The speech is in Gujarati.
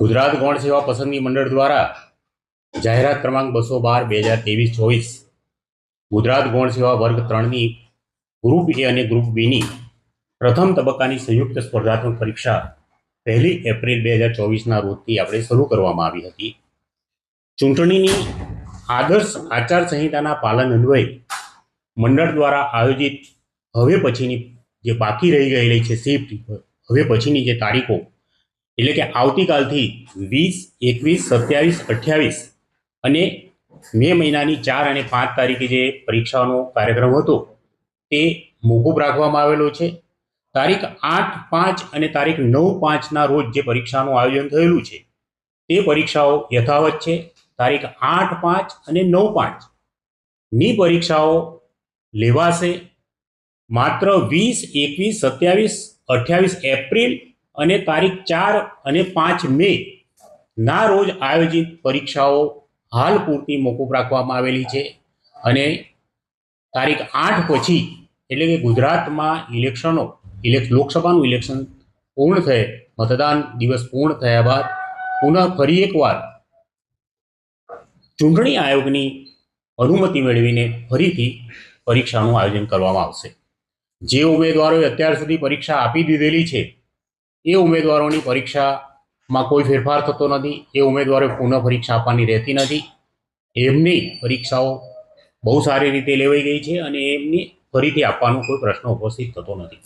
ગુજરાત ગૌણ સેવા પસંદગી મંડળ દ્વારા જાહેરાત ક્રમાંક 212/2023 ગુજરાત ગૌણ સેવા વર્ગ 3ની ગ્રુપ એ અને ગ્રુપ બીની પ્રથમ તબક્કાની સંયુક્ત સ્પર્ધાત્મક પરીક્ષા 1 એપ્રિલ 2024ના રોજથી આપણે શરૂ કરવામાં આવી હતી। ચૂંટણીની આદર્શ આચારસંહિતાના પાલન અન્વયે મંડળ દ્વારા આયોજિત હવે પછીની જે બાકી રહી ગયેલી છે શિફ્ટ હવે પછીની જે તારીખો એટલે કે આવતીકાલથી 20, 21, 27, 28 અને મે મહિનાની 4 અને 5 તારીખે જે પરીક્ષાનો કાર્યક્રમ હતો તે મોકૂફ રાખવામાં આવેલો છે। તારીખ 8, 5 અને તારીખ 9, 5ના રોજ જે પરીક્ષાનું આયોજન થયેલું છે તે પરીક્ષાઓ યથાવત છે। તારીખ 8, 5 અને 9, 5 ની પરીક્ષાઓ લેવાશે માત્ર 20, 21, 27, 28 એપ્રિલ અને તારીખ 4 અને 5 મે ના રોજ આયોજિત પરીક્ષાઓ હાલ પૂરતી મોકૂફ રાખવામાં આવેલી છે અને તારીખ 8 પછી એટલે કે ગુજરાતમાં લોકસભાનું ઇલેક્શન પૂર્ણ થયે મતદાન દિવસ પૂર્ણ થયા બાદ પુનઃ ફરી એકવાર ચૂંટણી આયોગની અનુમતિ મેળવીને ફરીથી પરીક્ષાનું આયોજન કરવામાં આવશે। જે ઉમેદવારોએ અત્યાર સુધી પરીક્ષા આપી દીધેલી છે એ ઉમેદવારોની પરીક્ષામાં કોઈ ફેરફાર થતો નથી। એ ઉમેદવારોએ પુનઃ પરીક્ષા આપવાની રહેતી નથી। એમની પરીક્ષાઓ બહુ સારી રીતે લેવાઈ ગઈ છે અને એમની ફરીથી આપવાનો કોઈ પ્રશ્ન ઉપસ્થિત થતો નથી।